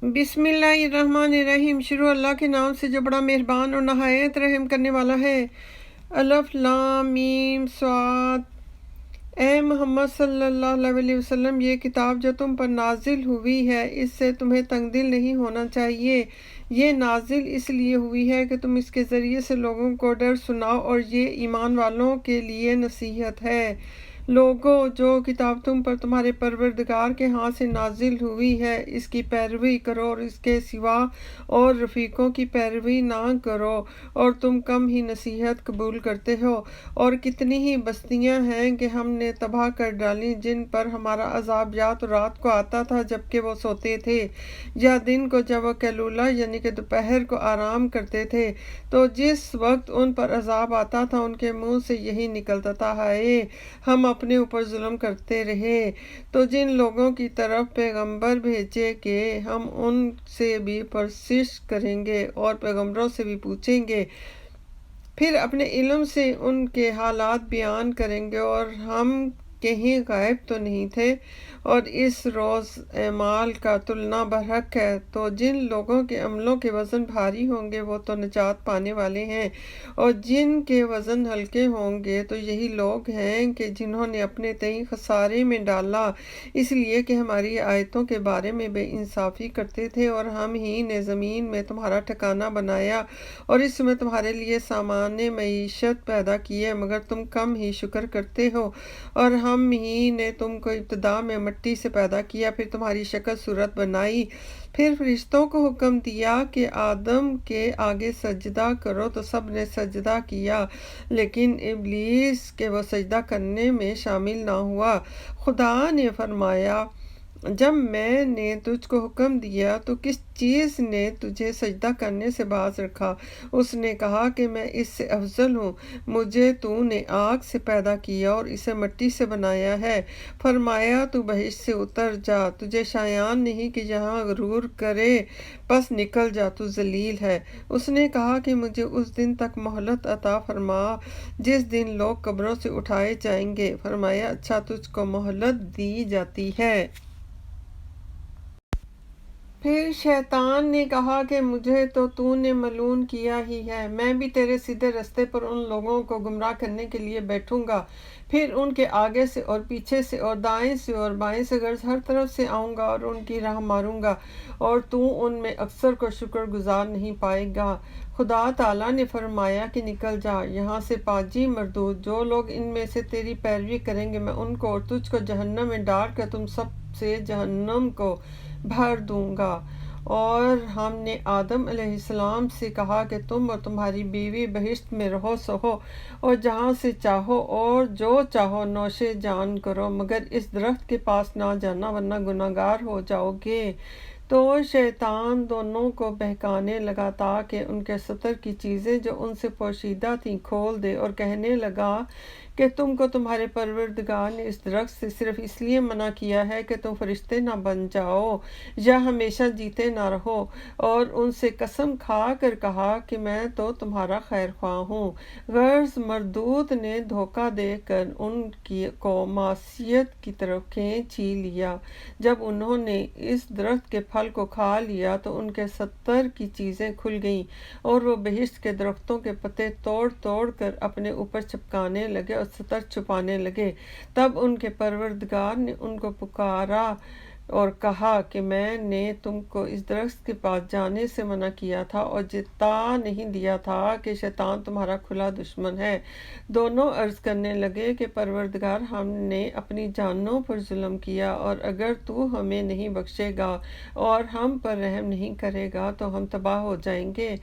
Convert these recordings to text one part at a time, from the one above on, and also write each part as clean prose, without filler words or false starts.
بسم اللہ الرحمن الرحیم۔ شروع اللہ کے نام سے جو بڑا مہربان اور نہایت رحم کرنے والا ہے۔ الف لام میم صاد۔ اے محمد صلی اللہ علیہ وسلم، یہ کتاب جو تم پر نازل ہوئی ہے اس سے تمہیں تنگ دل نہیں ہونا چاہیے۔ یہ نازل اس لیے ہوئی ہے کہ تم اس کے ذریعے سے لوگوں کو ڈر سناؤ، اور یہ ایمان والوں کے لیے نصیحت ہے۔ لوگو، جو کتاب تم پر تمہارے پروردگار کے ہاں سے نازل ہوئی ہے اس کی پیروی کرو، اور اس کے سوا اور رفیقوں کی پیروی نہ کرو، اور تم کم ہی نصیحت قبول کرتے ہو۔ اور کتنی ہی بستیاں ہیں کہ ہم نے تباہ کر ڈالیں، جن پر ہمارا عذاب یا تو رات کو آتا تھا جبکہ وہ سوتے تھے، یا دن کو جب وہ قیلولہ یعنی کہ دوپہر کو آرام کرتے تھے۔ تو جس وقت ان پر عذاب آتا تھا ان کے منہ سے یہی نکلتا تھا، ہائے ہم اپنے اوپر ظلم کرتے رہے۔ تو جن لوگوں کی طرف پیغمبر بھیجے گے ہم ان سے بھی پرسش کریں گے اور پیغمبروں سے بھی پوچھیں گے، پھر اپنے علم سے ان کے حالات بیان کریں گے، اور ہم کہیں غائب تو نہیں تھے۔ اور اس روز اعمال کا تلنا برحق ہے۔ تو جن لوگوں کے عملوں کے وزن بھاری ہوں گے وہ تو نجات پانے والے ہیں، اور جن کے وزن ہلکے ہوں گے تو یہی لوگ ہیں کہ جنہوں نے اپنے تئیں خسارے میں ڈالا، اس لیے کہ ہماری آیتوں کے بارے میں بے انصافی کرتے تھے۔ اور ہم ہی نے زمین میں تمہارا ٹھکانہ بنایا اور اس میں تمہارے لیے سامان معیشت پیدا کی ہے، مگر تم کم ہی شکر کرتے ہو۔ اور ہم ہی نے تم کو ابتدا میں مٹی سے پیدا کیا، پھر تمہاری شکل صورت بنائی، پھر فرشتوں کو حکم دیا کہ آدم کے آگے سجدہ کرو تو سب نے سجدہ کیا، لیکن ابلیس کہ وہ سجدہ کرنے میں شامل نہ ہوا۔ خدا نے فرمایا، جب میں نے تجھ کو حکم دیا تو کس چیز نے تجھے سجدہ کرنے سے باز رکھا؟ اس نے کہا کہ میں اس سے افضل ہوں، مجھے تو نے آگ سے پیدا کیا اور اسے مٹی سے بنایا ہے۔ فرمایا، تو بہشت سے اتر جا، تجھے شایان نہیں کہ یہاں غرور کرے، پس نکل جا، تو ذلیل ہے۔ اس نے کہا کہ مجھے اس دن تک مہلت عطا فرما جس دن لوگ قبروں سے اٹھائے جائیں گے۔ فرمایا، اچھا، تجھ کو مہلت دی جاتی ہے۔ پھر شیطان نے کہا کہ مجھے تو نے ملعون کیا ہی ہے، میں بھی تیرے سیدھے رستے پر ان لوگوں کو گمراہ کرنے کے لیے بیٹھوں گا، پھر ان کے آگے سے اور پیچھے سے اور دائیں سے اور بائیں سے غرض ہر طرف سے آؤں گا اور ان کی راہ ماروں گا، اور تو ان میں اکثر کو شکر گزار نہیں پائے گا۔ خدا تعالیٰ نے فرمایا کہ نکل جا یہاں سے پاجی مردود، جو لوگ ان میں سے تیری پیروی کریں گے میں ان کو اور تجھ کو جہنم میں ڈال کر تم سب سے جہنم کو بھر دوں گا۔ اور ہم نے آدم علیہ السلام سے کہا کہ تم اور تمہاری بیوی بہشت میں رہو سہو اور جہاں سے چاہو اور جو چاہو نوش جان کرو، مگر اس درخت کے پاس نہ جانا ورنہ گناہگار ہو جاؤ گے۔ تو شیطان دونوں کو بہکانے لگا تاکہ ان کے ستر کی چیزیں جو ان سے پوشیدہ تھیں کھول دے، اور کہنے لگا کہ تم کو تمہارے پروردگار نے اس درخت سے صرف اس لیے منع کیا ہے کہ تم فرشتے نہ بن جاؤ یا ہمیشہ جیتے نہ رہو، اور ان سے قسم کھا کر کہا کہ میں تو تمہارا خیر خواہ ہوں۔ غرض مردود نے دھوکہ دے کر ان کو معصیت کی طرف کھینچ ہی لیا۔ جب انہوں نے اس درخت کے پھل کو کھا لیا تو ان کے ستر کی چیزیں کھل گئیں، اور وہ بہشت کے درختوں کے پتے توڑ توڑ کر اپنے اوپر چپکانے لگے اور ستر چھپانے لگے۔ تب ان کے پروردگار نے ان کو پکارا اور کہا کہ میں نے تم کو اس درخت کے پاس جانے سے منع کیا تھا اور جتا نہیں دیا تھا کہ شیطان تمہارا کھلا دشمن ہے۔ دونوں عرض کرنے لگے کہ پروردگار، ہم نے اپنی جانوں پر ظلم کیا، اور اگر تو ہمیں نہیں بخشے گا اور ہم پر رحم نہیں کرے گا تو ہم تباہ ہو جائیں گے۔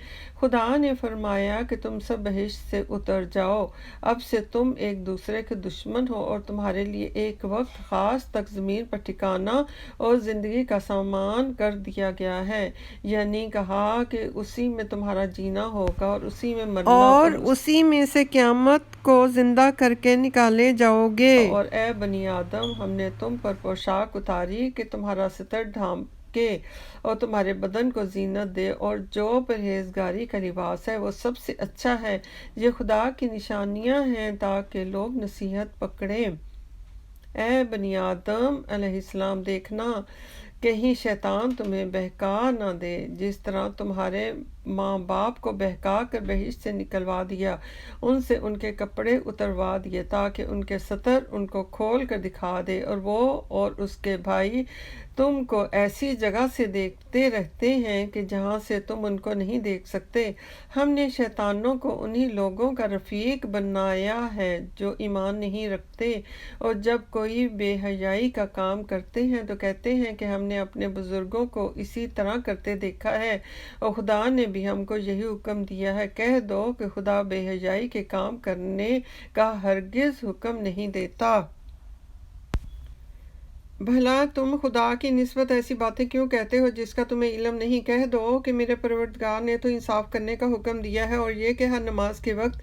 خدا نے فرمایا کہ تم سب بہشت سے اتر جاؤ، اب سے تم ایک دوسرے کے دشمن ہو، اور تمہارے لیے ایک وقت خاص تک زمین پر ٹھکانہ اور زندگی کا سامان کر دیا گیا ہے، یعنی کہا کہ اسی میں تمہارا جینا ہوگا اور اسی میں مرنا، اور اسی میں سے قیامت کو زندہ کر کے نکالے جاؤ گے۔ اور اے بنی آدم، ہم نے تم پر پوشاک اتاری کہ تمہارا ستر ڈھانپے اور تمہارے بدن کو زینت دے، اور جو پرہیزگاری کا لباس ہے وہ سب سے اچھا ہے۔ یہ خدا کی نشانیاں ہیں تاکہ لوگ نصیحت پکڑیں۔ اے بنی آدم علیہ السلام، دیکھنا کہیں شیطان تمہیں بہکا نہ دے، جس طرح تمہارے ماں باپ کو بہکا کر بہشت سے نکلوا دیا، ان سے ان کے کپڑے اتروا دیے تاکہ ان کے ستر ان کو کھول کر دکھا دے، اور وہ اور اس کے بھائی تم کو ایسی جگہ سے دیکھتے رہتے ہیں کہ جہاں سے تم ان کو نہیں دیکھ سکتے۔ ہم نے شیطانوں کو انہی لوگوں کا رفیق بنایا ہے جو ایمان نہیں رکھتے، اور جب کوئی بے حیائی کا کام کرتے ہیں تو کہتے ہیں کہ ہم نے اپنے بزرگوں کو اسی طرح کرتے دیکھا ہے، اور خدا نے بھی ہم کو یہی حکم دیا ہے۔ کہہ دو کہ خدا بے حیائی کے کام کرنے کا ہرگز حکم نہیں دیتا۔ بھلا تم خدا کی نسبت ایسی باتیں کیوں کہتے ہو جس کا تمہیں علم نہیں؟ کہہ دو کہ میرے پروردگار نے تو انصاف کرنے کا حکم دیا ہے، اور یہ کہ ہر نماز کے وقت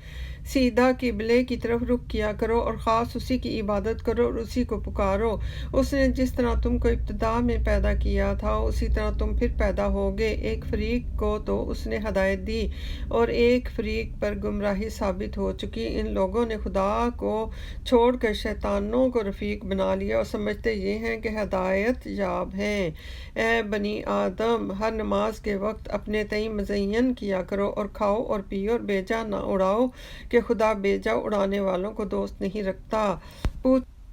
سیدھا قبلے کی طرف رخ کیا کرو اور خاص اسی کی عبادت کرو اور اسی کو پکارو۔ اس نے جس طرح تم کو ابتدا میں پیدا کیا تھا اسی طرح تم پھر پیدا ہوگے۔ ایک فریق کو تو اس نے ہدایت دی اور ایک فریق پر گمراہی ثابت ہو چکی۔ ان لوگوں نے خدا کو چھوڑ کر شیطانوں کو رفیق بنا لیا اور سمجھتے یہ ہیں کہ ہدایت یاب ہیں۔ اے بنی آدم، ہر نماز کے وقت اپنے تئیں مزین کیا کرو اور کھاؤ اور پیو اور بیجا نہ اڑاؤ کہ خدا بیجا اڑانے والوں کو دوست نہیں رکھتا۔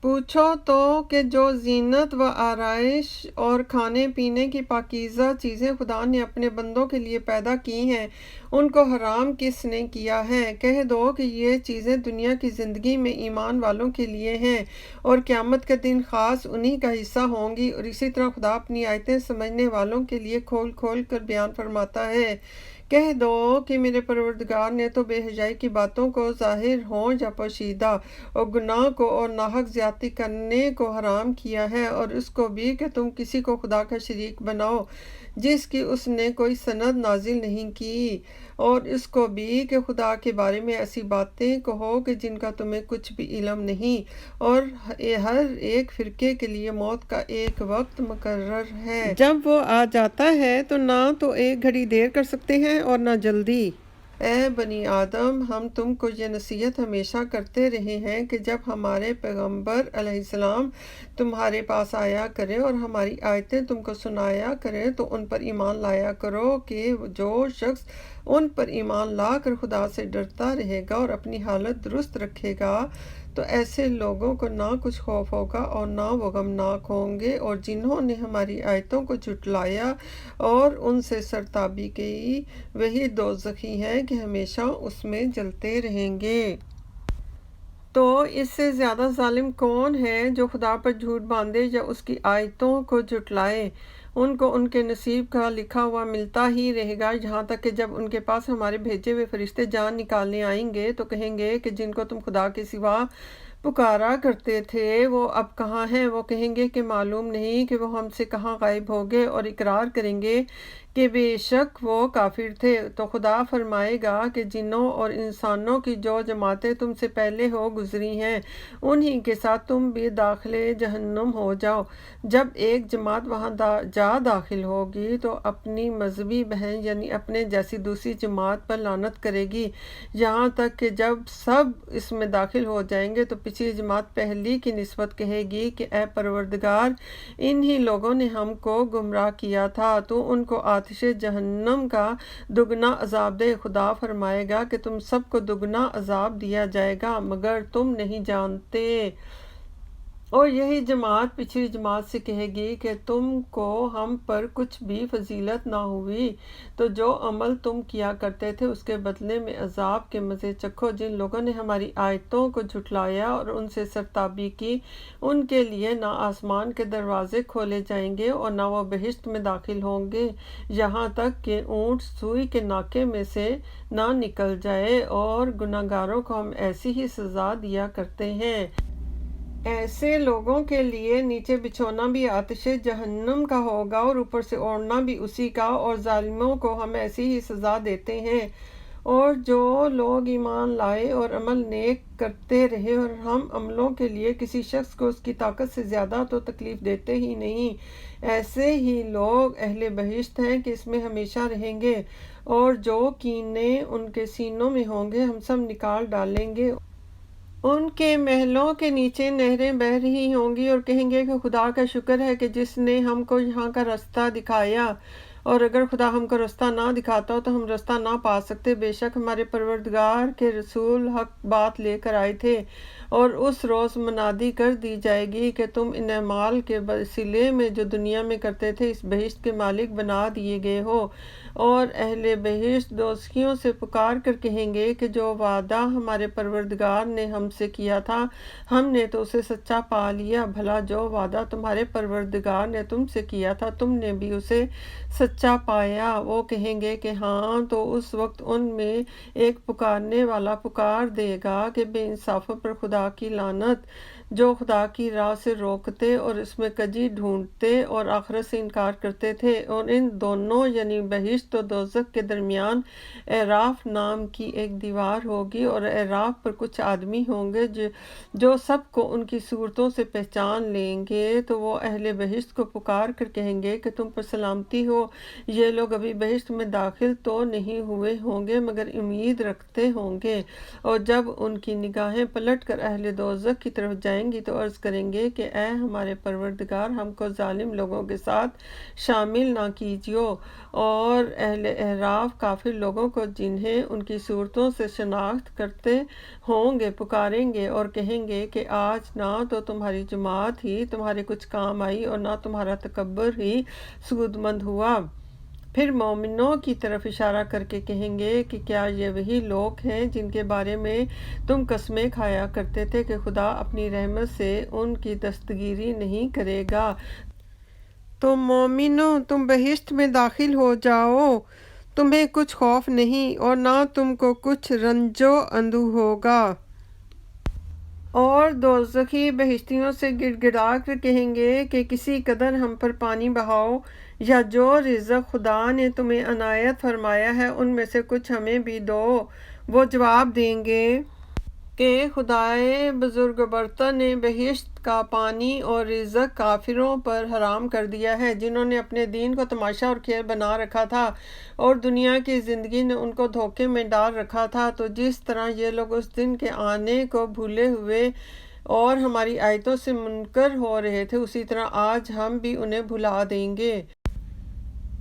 پوچھو تو کہ جو زینت و آرائش اور کھانے پینے کی پاکیزہ چیزیں خدا نے اپنے بندوں کے لیے پیدا کی ہیں، ان کو حرام کس نے کیا ہے؟ کہہ دو کہ یہ چیزیں دنیا کی زندگی میں ایمان والوں کے لیے ہیں اور قیامت کے دن خاص انہی کا حصہ ہوں گی۔ اور اسی طرح خدا اپنی آیتیں سمجھنے والوں کے لیے کھول کھول کر بیان فرماتا ہے۔ کہہ دو کہ میرے پروردگار نے تو بے حیائی کی باتوں کو ظاہر ہوں یا پوشیدہ، اور گناہ کو اور ناحق زیادتی کرنے کو حرام کیا ہے، اور اس کو بھی کہ تم کسی کو خدا کا شریک بناؤ جس کی اس نے کوئی سند نازل نہیں کی، اور اس کو بھی کہ خدا کے بارے میں ایسی باتیں کہو کہ جن کا تمہیں کچھ بھی علم نہیں، اور ہر ایک فرقے کے لیے موت کا ایک وقت مقرر ہے۔ جب وہ آ جاتا ہے تو نہ تو ایک گھڑی دیر کر سکتے ہیں اور نہ جلدی۔ اے بنی آدم، ہم تم کو یہ نصیحت ہمیشہ کرتے رہے ہیں کہ جب ہمارے پیغمبر علیہ السلام تمہارے پاس آیا کرے اور ہماری آیتیں تم کو سنایا کرے تو ان پر ایمان لایا کرو، کہ جو شخص ان پر ایمان لا کر خدا سے ڈرتا رہے گا اور اپنی حالت درست رکھے گا تو ایسے لوگوں کو نہ کچھ خوف ہوگا اور نہ وہ غمناک ہوں گے، اور جنہوں نے ہماری آیتوں کو جھٹلایا اور ان سے سرتابی کی وہی دوزخی ہیں کہ ہمیشہ اس میں جلتے رہیں گے۔ تو اس سے زیادہ ظالم کون ہے جو خدا پر جھوٹ باندھے یا اس کی آیتوں کو جھٹلائے؟ ان کو ان کے نصیب کا لکھا ہوا ملتا ہی رہے گا، یہاں تک کہ جب ان کے پاس ہمارے بھیجے ہوئے فرشتے جان نکالنے آئیں گے تو کہیں گے کہ جن کو تم خدا کے سوا پکارا کرتے تھے وہ اب کہاں ہیں؟ وہ کہیں گے کہ معلوم نہیں کہ وہ ہم سے کہاں غائب ہو گئے، اور اقرار کریں گے کہ بے شک وہ کافر تھے۔ تو خدا فرمائے گا کہ جنوں اور انسانوں کی جو جماعتیں تم سے پہلے ہو گزری ہیں انہی کے ساتھ تم بھی داخلے جہنم ہو جاؤ۔ جب ایک جماعت وہاں جا داخل ہوگی تو اپنی مذہبی بہن یعنی اپنے جیسی دوسری جماعت پر لعنت کرے گی، یہاں تک کہ جب سب اس میں داخل ہو جائیں گے تو پچھلی جماعت پہلی کی نسبت کہے گی کہ اے پروردگار، انہی لوگوں نے ہم کو گمراہ کیا تھا، تو ان کو آتش جہنم کا دگنا عذاب دے۔ خدا فرمائے گا کہ تم سب کو دگنا عذاب دیا جائے گا مگر تم نہیں جانتے۔ اور یہی جماعت پچھلی جماعت سے کہے گی کہ تم کو ہم پر کچھ بھی فضیلت نہ ہوئی، تو جو عمل تم کیا کرتے تھے اس کے بدلے میں عذاب کے مزے چکھو۔ جن لوگوں نے ہماری آیتوں کو جھٹلایا اور ان سے سرتابی کی، ان کے لیے نہ آسمان کے دروازے کھولے جائیں گے اور نہ وہ بہشت میں داخل ہوں گے، یہاں تک کہ اونٹ سوئی کے ناکے میں سے نہ نکل جائے، اور گناہگاروں کو ہم ایسی ہی سزا دیا کرتے ہیں۔ ایسے لوگوں کے لیے نیچے بچھونا بھی آتش جہنم کا ہوگا اور اوپر سے اوڑھنا بھی اسی کا، اور ظالموں کو ہم ایسی ہی سزا دیتے ہیں۔ اور جو لوگ ایمان لائے اور عمل نیک کرتے رہے، اور ہم عملوں کے لیے کسی شخص کو اس کی طاقت سے زیادہ تو تکلیف دیتے ہی نہیں، ایسے ہی لوگ اہل بہشت ہیں کہ اس میں ہمیشہ رہیں گے، اور جو کینے ان کے سینوں میں ہوں گے ہم سب نکال ڈالیں گے۔ ان کے محلوں کے نیچے نہریں بہہ رہی ہوں گی اور کہیں گے کہ خدا کا شکر ہے کہ جس نے ہم کو یہاں کا راستہ دکھایا، اور اگر خدا ہم کو راستہ نہ دکھاتا تو ہم راستہ نہ پا سکتے۔ بے شک ہمارے پروردگار کے رسول حق بات لے کر آئے تھے، اور اس روز منادی کر دی جائے گی کہ تم ان اعمال کے وسیلے میں جو دنیا میں کرتے تھے اس بہشت کے مالک بنا دیے گئے ہو۔ اور اہل بہشت دوزخیوں سے پکار کر کہیں گے کہ جو وعدہ ہمارے پروردگار نے ہم سے کیا تھا ہم نے تو اسے سچا پا لیا، بھلا جو وعدہ تمہارے پروردگار نے تم سے کیا تھا تم نے بھی اسے سچا پایا؟ وہ کہیں گے کہ ہاں۔ تو اس وقت ان میں ایک پکارنے والا پکار دے گا کہ بے انصافوں پر خدا کی لعنت، جو خدا کی راہ سے روکتے اور اس میں کجی ڈھونڈتے اور آخرت سے انکار کرتے تھے۔ اور ان دونوں یعنی بہشت و دوزخ کے درمیان اعراف نام کی ایک دیوار ہوگی، اور اعراف پر کچھ آدمی ہوں گے جو سب کو ان کی صورتوں سے پہچان لیں گے۔ تو وہ اہل بہشت کو پکار کر کہیں گے کہ تم پر سلامتی ہو، یہ لوگ ابھی بہشت میں داخل تو نہیں ہوئے ہوں گے مگر امید رکھتے ہوں گے۔ اور جب ان کی نگاہیں پلٹ کر اہل دوزخ کی طرف جائیں گی تو عرض کریں گے کہ اے ہمارے پروردگار، ہم کو ظالم لوگوں کے ساتھ شامل نہ کیجیو۔ اور اہل اعراف کافر لوگوں کو جنہیں ان کی صورتوں سے شناخت کرتے ہوں گے پکاریں گے اور کہیں گے کہ آج نہ تو تمہاری جماعت ہی تمہارے کچھ کام آئی اور نہ تمہارا تکبر ہی سود مند ہوا۔ پھر مومنوں کی طرف اشارہ کر کے کہیں گے کہ کیا یہ وہی لوگ ہیں جن کے بارے میں تم قسمیں کھایا کرتے تھے کہ خدا اپنی رحمت سے ان کی دستگیری نہیں کرے گا؟ تو مومنوں، تم بہشت میں داخل ہو جاؤ، تمہیں کچھ خوف نہیں اور نہ تم کو کچھ رنج و اندو ہوگا۔ اور دوزخی بہشتیوں سے گڑ گڑا کر کہیں گے کہ کسی قدر ہم پر پانی بہاؤ، یا جو رزق خدا نے تمہیں عنایت فرمایا ہے ان میں سے کچھ ہمیں بھی دو۔ وہ جواب دیں گے کہ خدائے بزرگ و برتر نے بہشت کا پانی اور رزق کافروں پر حرام کر دیا ہے، جنہوں نے اپنے دین کو تماشا اور کھیل بنا رکھا تھا اور دنیا کی زندگی نے ان کو دھوکے میں ڈال رکھا تھا۔ تو جس طرح یہ لوگ اس دن کے آنے کو بھولے ہوئے اور ہماری آیتوں سے منکر ہو رہے تھے، اسی طرح آج ہم بھی انہیں بھلا دیں گے۔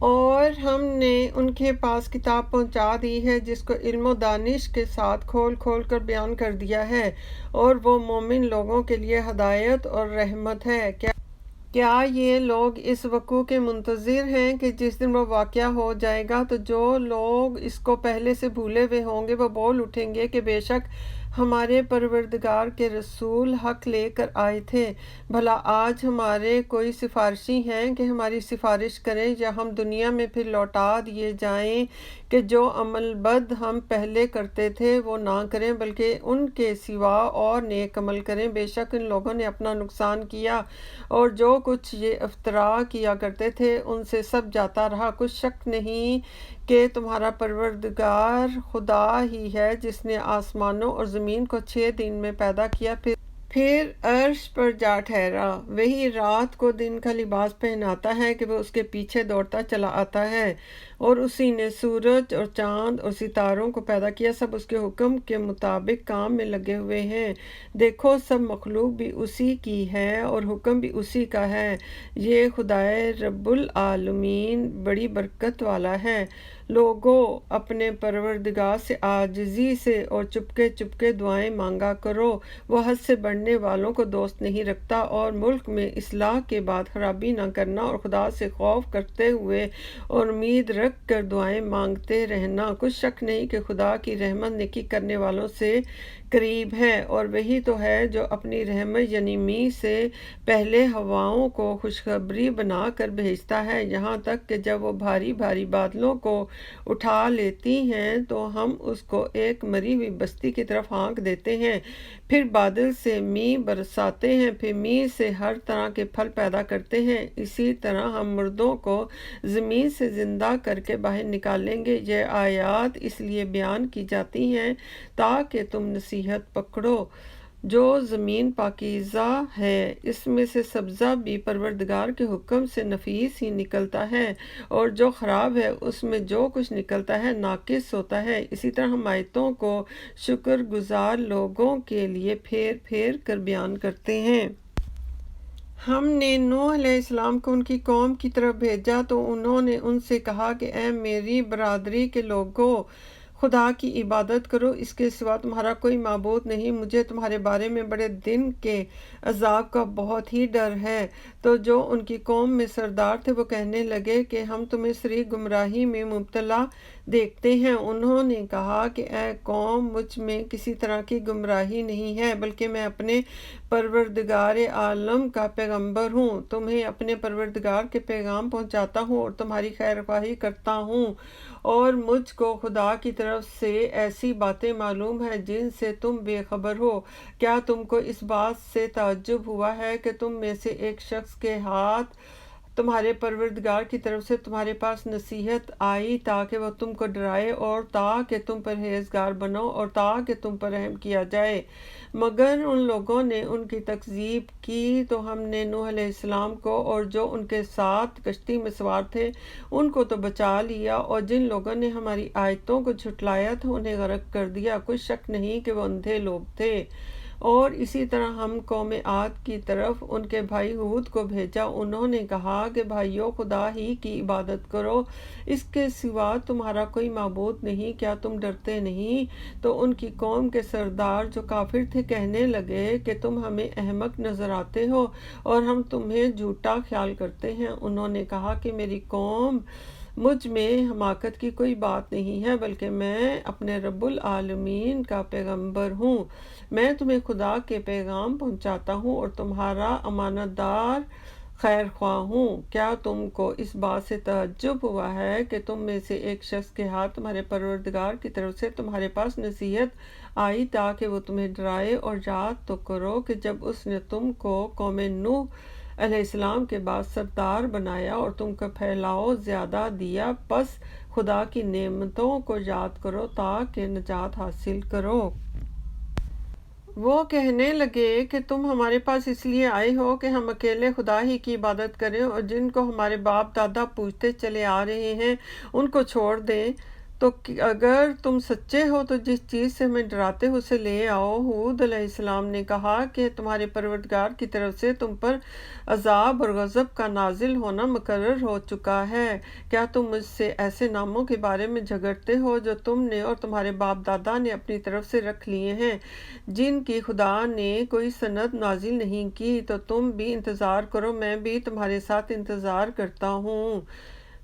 اور ہم نے ان کے پاس کتاب پہنچا دی ہے جس کو علم و دانش کے ساتھ کھول کھول کر بیان کر دیا ہے، اور وہ مومن لوگوں کے لیے ہدایت اور رحمت ہے۔ کیا یہ لوگ اس وقوع کے منتظر ہیں کہ جس دن وہ واقعہ ہو جائے گا تو جو لوگ اس کو پہلے سے بھولے ہوئے ہوں گے وہ بول اٹھیں گے کہ بے شک ہمارے پروردگار کے رسول حق لے کر آئے تھے، بھلا آج ہمارے کوئی سفارشی ہیں کہ ہماری سفارش کریں، یا ہم دنیا میں پھر لوٹا دیے جائیں کہ جو عمل بد ہم پہلے کرتے تھے وہ نہ کریں بلکہ ان کے سوا اور نیک عمل کریں۔ بے شک ان لوگوں نے اپنا نقصان کیا، اور جو کچھ یہ افتراء کیا کرتے تھے ان سے سب جاتا رہا۔ کچھ شک نہیں کہ تمہارا پروردگار خدا ہی ہے جس نے آسمانوں اور زمین کو 6 دن میں پیدا کیا، پھر عرش پر جا ٹھہرا۔ وہی رات کو دن کا لباس پہناتا ہے کہ وہ اس کے پیچھے دوڑتا چلا آتا ہے، اور اسی نے سورج اور چاند اور ستاروں کو پیدا کیا، سب اس کے حکم کے مطابق کام میں لگے ہوئے ہیں۔ دیکھو سب مخلوق بھی اسی کی ہے اور حکم بھی اسی کا ہے۔ یہ خدائے رب العالمین بڑی برکت والا ہے۔ لوگو اپنے پروردگار سے عاجزی سے اور چپکے چپکے دعائیں مانگا کرو، وہ حد سے بڑھنے والوں کو دوست نہیں رکھتا۔ اور ملک میں اصلاح کے بعد خرابی نہ کرنا، اور خدا سے خوف کرتے ہوئے اور امید رکھ کر دعائیں مانگتے رہنا۔ کچھ شک نہیں کہ خدا کی رحمت نیکی کرنے والوں سے قریب ہے، اور وہی تو ہے جو اپنی رحمت یعنی می سے پہلے ہواؤں کو خوشخبری بنا کر بھیجتا ہے، یہاں تک کہ جب وہ بھاری بھاری بادلوں کو اٹھا لیتی ہیں تو ہم اس کو ایک مری ہوئی بستی کی طرف ہانک دیتے ہیں، پھر بادل سے می برساتے ہیں، پھر می سے ہر طرح کے پھل پیدا کرتے ہیں، اسی طرح ہم مردوں کو زمین سے زندہ کر کے باہر نکالیں گے۔ یہ آیات اس لیے بیان کی جاتی ہیں تاکہ تم نصیحت پکڑو۔ جو زمین پاکیزہ ہے اس میں سے سبزہ بھی پروردگار کے حکم سے نفیس ہی نکلتا ہے، اور جو خراب ہے اس میں جو کچھ نکلتا ہے ناقص ہوتا ہے۔ اسی طرح ہم آیتوں کو شکر گزار لوگوں کے لیے پھیر پھیر کر بیان کرتے ہیں۔ ہم نے نوح علیہ السلام کو ان کی قوم کی طرف بھیجا تو انہوں نے ان سے کہا کہ اے میری برادری کے لوگو، خدا کی عبادت کرو، اس کے سوا تمہارا کوئی معبود نہیں، مجھے تمہارے بارے میں بڑے دن کے عذاب کا بہت ہی ڈر ہے۔ تو جو ان کی قوم میں سردار تھے وہ کہنے لگے کہ ہم تمہیں سری گمراہی میں مبتلا دیکھتے ہیں۔ انہوں نے کہا کہ اے قوم، مجھ میں کسی طرح کی گمراہی نہیں ہے، بلکہ میں اپنے پروردگار عالم کا پیغمبر ہوں، تمہیں اپنے پروردگار کے پیغام پہنچاتا ہوں اور تمہاری خیر خواہی کرتا ہوں، اور مجھ کو خدا کی طرف سے ایسی باتیں معلوم ہیں جن سے تم بے خبر ہو۔ کیا تم کو اس بات سے تعجب ہوا ہے کہ تم میں سے ایک شخص کے ہاتھ تمہارے پروردگار کی طرف سے تمہارے پاس نصیحت آئی تاکہ وہ تم کو ڈرائے اور تاکہ تم پرہیزگار بنو اور تاکہ تم پر رحم کیا جائے؟ مگر ان لوگوں نے ان کی تکذیب کی تو ہم نے نوح علیہ السلام کو اور جو ان کے ساتھ کشتی میں سوار تھے ان کو تو بچا لیا، اور جن لوگوں نے ہماری آیتوں کو جھٹلایا تھا انہیں غرق کر دیا۔ کوئی شک نہیں کہ وہ اندھے لوگ تھے۔ اور اسی طرح ہم قوم عاد کی طرف ان کے بھائی ہود کو بھیجا۔ انہوں نے کہا کہ بھائیو، خدا ہی کی عبادت کرو، اس کے سوا تمہارا کوئی معبود نہیں، کیا تم ڈرتے نہیں؟ تو ان کی قوم کے سردار جو کافر تھے کہنے لگے کہ تم ہمیں احمق نظر آتے ہو اور ہم تمہیں جھوٹا خیال کرتے ہیں۔ انہوں نے کہا کہ میری قوم، مجھ میں حماقت کی کوئی بات نہیں ہے، بلکہ میں اپنے رب العالمین کا پیغمبر ہوں۔ میں تمہیں خدا کے پیغام پہنچاتا ہوں اور تمہارا امانت دار خیر خواہ ہوں۔ کیا تم کو اس بات سے تعجب ہوا ہے کہ تم میں سے ایک شخص کے ہاتھ تمہارے پروردگار کی طرف سے تمہارے پاس نصیحت آئی تاکہ وہ تمہیں ڈرائے؟ اور یاد تو کرو کہ جب اس نے تم کو قوم نوح علیہ السلام کے بعد سردار بنایا اور تم کو پھیلاؤ زیادہ دیا، پس خدا کی نعمتوں کو یاد کرو تاکہ نجات حاصل کرو۔ وہ کہنے لگے کہ تم ہمارے پاس اس لیے آئے ہو کہ ہم اکیلے خدا ہی کی عبادت کریں اور جن کو ہمارے باپ دادا پوجتے چلے آ رہے ہیں ان کو چھوڑ دیں۔ تو اگر تم سچے ہو تو جس چیز سے ہمیں ڈراتے ہو اسے لے آؤ۔ ہود علیہ السلام نے کہا کہ تمہارے پروردگار کی طرف سے تم پر عذاب اور غضب کا نازل ہونا مقرر ہو چکا ہے۔ کیا تم مجھ سے ایسے ناموں کے بارے میں جھگڑتے ہو جو تم نے اور تمہارے باپ دادا نے اپنی طرف سے رکھ لیے ہیں، جن کی خدا نے کوئی سند نازل نہیں کی؟ تو تم بھی انتظار کرو، میں بھی تمہارے ساتھ انتظار کرتا ہوں۔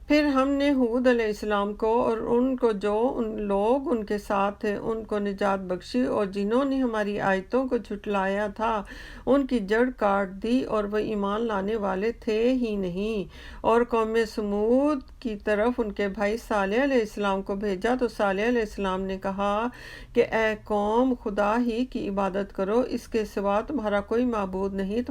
پھر ہم نے ہود علیہ السلام کو اور ان کو جو لوگ ان کے ساتھ تھے ان کو نجات بخشی، اور جنہوں نے ہماری آیتوں کو جھٹلایا تھا ان کی جڑ کاٹ دی اور وہ ایمان لانے والے تھے ہی نہیں۔ اور قوم سمود کی طرف ان کے بھائی صالح علیہ السلام کو بھیجا تو صالح علیہ السلام نے کہا کہ اے قوم، خدا ہی کی عبادت کرو، اس کے سوا تمہارا کوئی معبود نہیں۔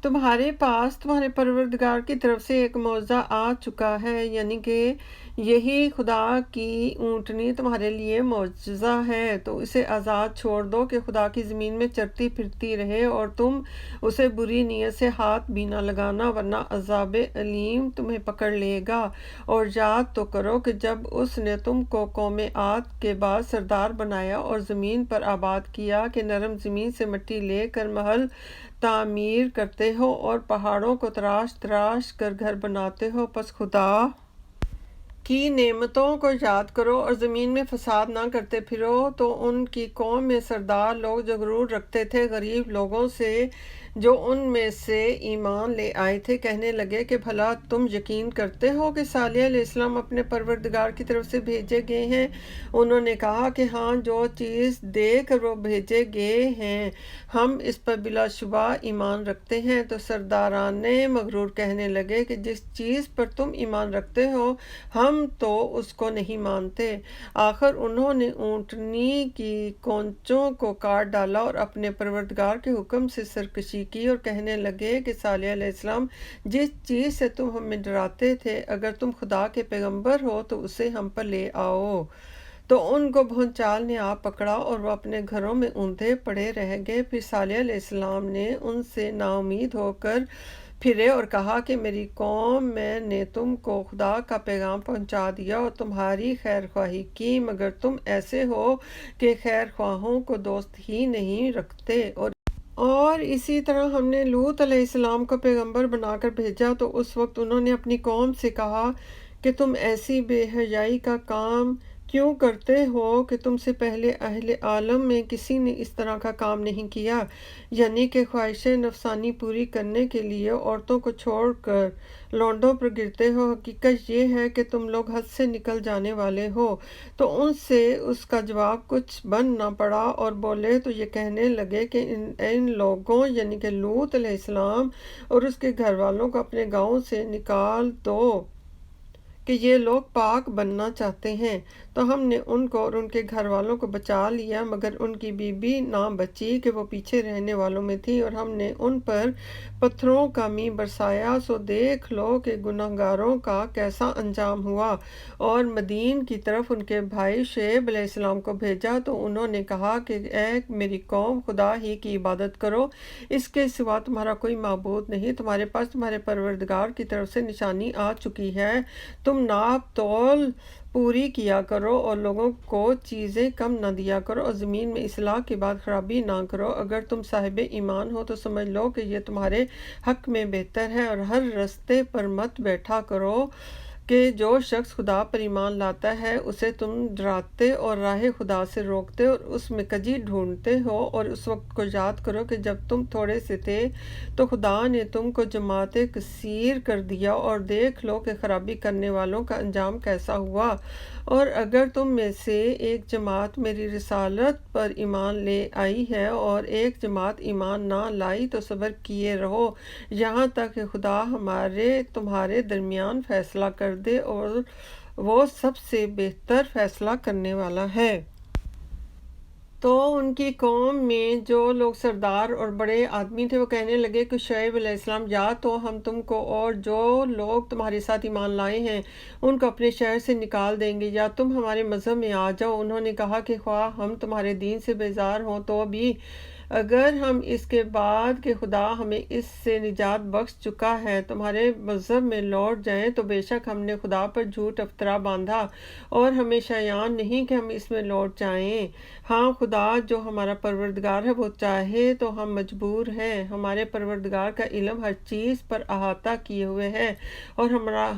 تمہارے پاس تمہارے پروردگار کی طرف سے ایک معجزہ آ چکا ہے، یعنی کہ یہی خدا کی اونٹنی تمہارے لیے معجزہ ہے، تو اسے آزاد چھوڑ دو کہ خدا کی زمین میں چرتی پھرتی رہے، اور تم اسے بری نیت سے ہاتھ بھی نہ لگانا ورنہ عذاب علیم تمہیں پکڑ لے گا۔ اور یاد تو کرو کہ جب اس نے تم کو قوم عاد کے بعد سردار بنایا اور زمین پر آباد کیا کہ نرم زمین سے مٹی لے کر محل تعمیر کرتے ہو اور پہاڑوں کو تراش تراش کر گھر بناتے ہو، پس خدا کی نعمتوں کو یاد کرو اور زمین میں فساد نہ کرتے پھرو۔ تو ان کی قوم میں سردار لوگ جو غرور رکھتے تھے غریب لوگوں سے جو ان میں سے ایمان لے آئے تھے کہنے لگے کہ بھلا تم یقین کرتے ہو کہ صالح علیہ السلام اپنے پروردگار کی طرف سے بھیجے گئے ہیں؟ انہوں نے کہا کہ ہاں، جو چیز دے کر وہ بھیجے گئے ہیں ہم اس پر بلا شبہ ایمان رکھتے ہیں۔ تو سرداران مغرور کہنے لگے کہ جس چیز پر تم ایمان رکھتے ہو ہم تو اس کو نہیں مانتے۔ آخر انہوں نے اونٹنی کی کونچوں کو کاٹ ڈالا اور اپنے پروردگار کے حکم سے سرکشی کی اور کہنے لگے کہ صالح علیہ السلام، جس چیز سے تم ہمیں ڈراتے تھے، اگر تم خدا کے پیغمبر ہو تو اسے ہم پر لے آؤ تو ان کو بھونچال نے آ پکڑا اور وہ اپنے گھروں میں اوندھے پڑے رہ گئے۔ پھر صالح علیہ السلام نے ان سے نا امید ہو کر پھرے اور کہا کہ میری قوم، میں نے تم کو خدا کا پیغام پہنچا دیا اور تمہاری خیر خواہی کی، مگر تم ایسے ہو کہ خیر خواہوں کو دوست ہی نہیں رکھتے۔ اور اسی طرح ہم نے لوط علیہ السلام کو پیغمبر بنا کر بھیجا، تو اس وقت انہوں نے اپنی قوم سے کہا کہ تم ایسی بے حیائی کا کام کیوں کرتے ہو کہ تم سے پہلے اہل عالم میں کسی نے اس طرح کا کام نہیں کیا، یعنی کہ خواہش نفسانی پوری کرنے کے لیے عورتوں کو چھوڑ کر لونڈوں پر گرتے ہو۔ حقیقت یہ ہے کہ تم لوگ حد سے نکل جانے والے ہو۔ تو ان سے اس کا جواب کچھ بن نہ پڑا اور بولے تو یہ کہنے لگے کہ ان لوگوں یعنی کہ لوط علیہ السلام اور اس کے گھر والوں کو اپنے گاؤں سے نکال دو کہ یہ لوگ پاک بننا چاہتے ہیں۔ تو ہم نے ان کو اور ان کے گھر والوں کو بچا لیا، مگر ان کی بیوی نہ بچی کہ وہ پیچھے رہنے والوں میں تھی، اور ہم نے ان پر پتھروں کا می برسایا۔ سو دیکھ لو کہ گناہگاروں کا کیسا انجام ہوا۔ اور مدین کی طرف ان کے بھائی شعیب علیہ السلام کو بھیجا، تو انہوں نے کہا کہ اے میری قوم، خدا ہی کی عبادت کرو، اس کے سوا تمہارا کوئی معبود نہیں۔ تمہارے پاس تمہارے پروردگار کی طرف سے نشانی آ چکی ہے، تم ناپ تول پوری کیا کرو اور لوگوں کو چیزیں کم نہ دیا کرو اور زمین میں اصلاح کے بعد خرابی نہ کرو۔ اگر تم صاحب ایمان ہو تو سمجھ لو کہ یہ تمہارے حق میں بہتر ہے، اور ہر رستے پر مت بیٹھا کرو کہ جو شخص خدا پر ایمان لاتا ہے اسے تم ڈراتے اور راہ خدا سے روکتے اور اس میں کجی ڈھونڈتے ہو۔ اور اس وقت کو یاد کرو کہ جب تم تھوڑے سے تھے تو خدا نے تم کو جماعت کثیر کر دیا، اور دیکھ لو کہ خرابی کرنے والوں کا انجام کیسا ہوا۔ اور اگر تم میں سے ایک جماعت میری رسالت پر ایمان لے آئی ہے اور ایک جماعت ایمان نہ لائی، تو صبر کیے رہو یہاں تک کہ خدا تمہارے درمیان فیصلہ کر دے، اور وہ سب سے بہتر فیصلہ کرنے والا ہے۔ تو ان کی قوم میں جو لوگ سردار اور بڑے آدمی تھے وہ کہنے لگے کہ شعیب علیہ السلام، یا تو ہم تم کو اور جو لوگ تمہارے ساتھ ایمان لائے ہیں ان کو اپنے شہر سے نکال دیں گے، یا تم ہمارے مذہب میں آ جاؤ۔ انہوں نے کہا کہ خواہ ہم تمہارے دین سے بیزار ہوں تو بھی اگر ہم اس کے بعد کہ خدا ہمیں اس سے نجات بخش چکا ہے تمہارے مذہب میں لوٹ جائیں، تو بے شک ہم نے خدا پر جھوٹ افطرا باندھا اور ہمیں شایان نہیں کہ ہم اس میں لوٹ جائیں۔ ہاں، خدا جو ہمارا پروردگار ہے وہ چاہے تو ہم مجبور ہیں۔ ہمارے پروردگار کا علم ہر چیز پر احاطہ کیے ہوئے ہے، اور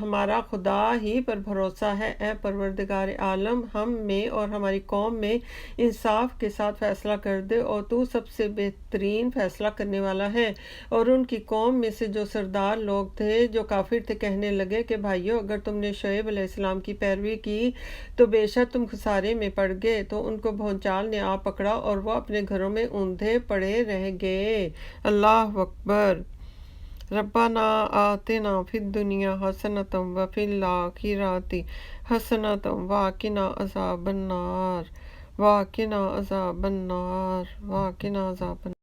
ہمارا خدا ہی پر بھروسہ ہے۔ اے پروردگار عالم، ہم میں اور ہماری قوم میں انصاف کے ساتھ فیصلہ کر دے، اور تو سب سے بہترین فیصلہ کرنے والا ہے۔ اور ان کی قوم میں سے جو سردار لوگ تھے جو کافر تھے کہنے لگے کہ بھائیو، اگر تم نے شعیب علیہ السلام کی پیروی کی تو بے شک تم خسارے میں پڑ گئے۔ تو ان کو بھونچال نے آ پکڑا اور وہ اپنے گھروں میں اوندھے پڑے رہ گئے۔ اللہ اکبر۔ ربنا آتنا فی الدنیا حسنۃ وفی الآخرۃ حسنۃ وقنا عذاب النار، وقنا عذاب النار، وقنا عذاب النار۔